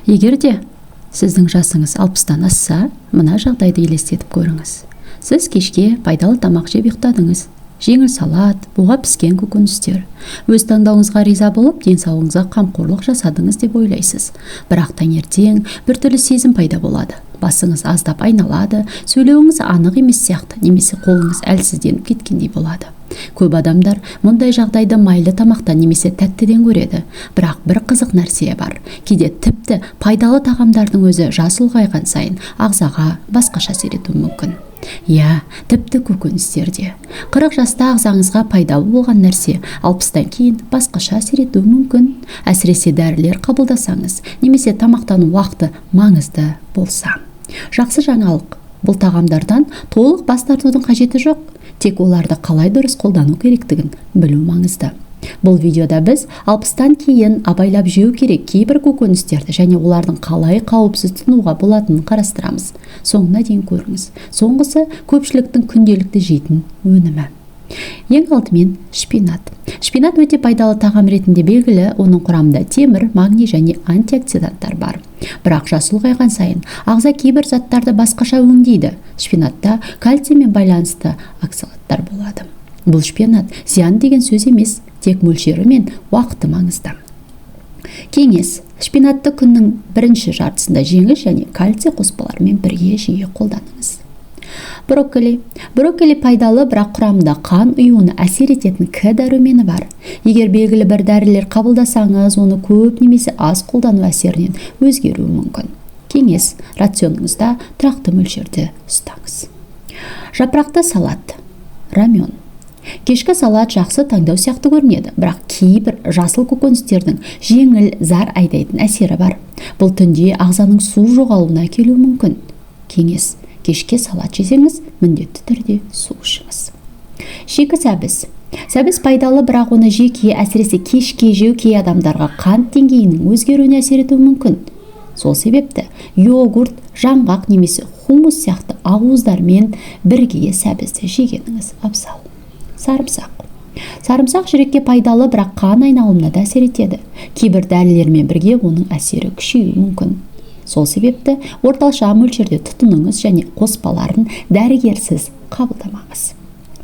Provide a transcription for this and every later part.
Егер де сіздің жасыңыз 60-тан асса, мына жағдайды елестетіп көріңіз. Сіз кешке пайдалы тамақ жеп ұйықтадыңыз. Жеңіл салат, буға піскен көкөністер. Өз таңдауыңызға риза болып, денсаулығыңызға қамқорлық жасадыңыз деп ойлайсыз. Бірақ таңертең біртүрлі сезім пайда болады. Басыңыз аздап айналады, сөйлеуіңіз анық емес сияқты, немесе қолыңыз әлсізденіп кеткендей болады. Көп адамдар мұндай жағдайды майлы тамақтан немесе тәттіден көреді. Бірақ бір қызық нәрсе бар. Кейде тіпті пайдалы тағамдардың өзі жас ұлғайған сайын ағзаға басқаша әсер етуі мүмкін. Иә, тіпті көкөністерде. 40 жаста ағзаңызға пайдалы болған нәрсе 60-тан кейін басқаша әсер етуі мүмкін. Әсіресе дәрілер қабылдасаңыз, немесе тамақтану уақыты маңызды болса. Жақсы жаңалық, бұл тағамдардан толық бас тартудың қажеті жоқ. Тек оларды қалай дұрыс қолдану керектігін білу маңызды. Бұл видеода біз 60-тан кейін абайлап жеу керек кейбір көкөністерді және олардың қалай қауіпсіз тұтынуға болатынын қарастырамыз. Соңына дейін көріңіз. Соңғысы көпшіліктің күнделікті жейтін өнімі. Ең алдымен шпинат. Шпинат өте пайдалы тағам ретінде белгілі, оның құрамында темір, магний және антиоксиданттар бар. Бірақ жас ұлғайған сайын ағза кейбір заттарды басқаша өңдейді. Шпинатта кальциймен байланысты оксалаттар болады. Бұл шпинат зиян деген сөз емес, тек мөлшері мен уақыты маңызды. Кеңес: шпинатты күннің бірінші жартысында жеңіл және кальций қоспаларымен бірге жиі қолданыңыз. Брокколи пайдалы, бірақ құрамында қан ұюына әсер ететін К дәрумені бар. Егер белгілі бір дәрілер қабылдасаңыз, оны көп немесе аз қолдану әсерінен өзгеруі мүмкін. Кеңес: рационыңызда тұрақты мөлшерде ұстаңыз. Жапырақты салат, рамен. Кешкі салат жақсы таңдау сияқты көрінеді, бірақ кейбір жасыл көкөністердің жеңіл зар айдайтын әсері бар. Бұл түнде ағзаның су жоғалуына әкелуі мүмкін. Кеңес: кешке салат жесеңіз, міндетті түрде су ішіңіз. Шикі сәбіз. Сәбіз пайдалы, бірақ оны жеке, әсіресе кешке жеу кей адамдарға қант деңгейінің өзгеруіне әсер етуі мүмкін. Сол себепті йогурт, жаңғақ немесе хумус сияқты ақуыздармен бірге сәбізді жегеніңіз абзал. Сарымсақ жүрекке пайдалы, бірақ қан айналымына да әсер етеді. Кейбір дәрілермен бірге оның әсері күшеюі мүмкін. Сол себепті орташа мөлшерде тұтыныңыз және қоспаларын дәрігерсіз қабылдамаңыз.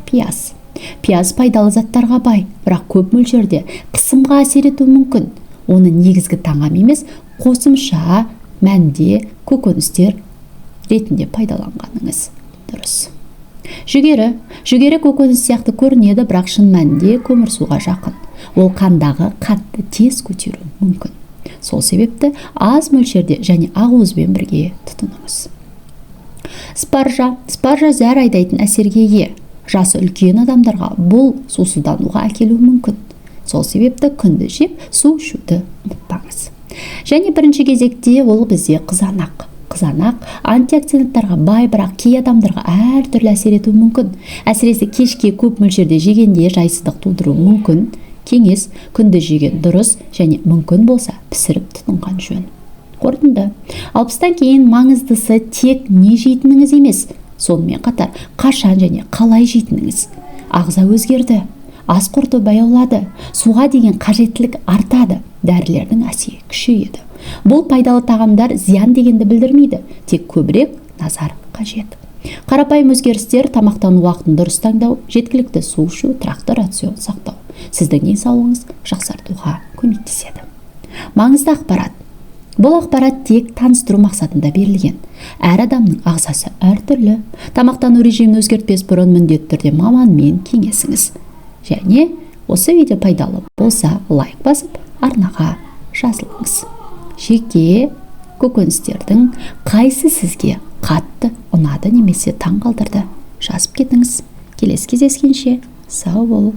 Пияз пайдалы заттарға бай, бірақ көп мөлшерде қысымға әсер етуі мүмкін. Оны негізгі тағам емес, қосымша мәнде көкөністер ретінде пайдаланғаныңыз дұрыс. Жүгері көкөніс сияқты көрінеді, бірақ шын мәнінде көмірсуға жақын. Ол қандағы қантты тез көтеруі мүмкін. Сол себепті аз мөлшерде және ақуызбен бірге тұтыныңыз. Спаржа зәр айдайтын әсерге ие. Жасы үлкен адамдарға бұл сусыздануға әкелуі мүмкін. Сол себепті күнді жеп су ішуді ұмытпаңыз. Және бірінші кезекте ол бізде қызанақ. Қызанақ антиоксиданттарға бай, бірақ кей адамдарға әртүрлі әсер етуі мүмкін. Әсіресе кешке көп мөлшерде жегенде жайсыздық тудыруы мүмкін. Кеңес: күнді жеген дұрыс және мүмкін болса пісіріп тұтынған жөн. Қорытынды: 60-тан кейін маңыздысы тек не жейтініңіз емес, сонымен қатар қашан және қалай жейтініңіз. Ағза өзгерді, ас құрты баяулады, суға деген қажеттілік артады, дәрілердің әсері күшейеді. Бұл пайдалы тағамдар зиян дегенді білдірмейді, тек көбірек назар қажет. Қарапайым өзгерістер: тамақтану уақытын дұрыс таңдау, жеткілікті су ішу, тұрақты рацион сақтау сіздің денсаулығыңыз жақсартуға көмектеседі. Маңызды ақпарат. Бұл ақпарат тек таныстыру мақсатында берілген. Әр адамның ағзасы әртүрлі. Тамақтану режимін өзгертпес бұрын міндетті түрде маманмен кеңесіңіз. Және осы видео пайдалы болса, лайк басып, арнаға жазылыңыз. Жеке көкөністердің қайсы сізге қатты ұнады немесе таң қалдырды, жазып кетіңіз. Келесі кездескенше сау болу.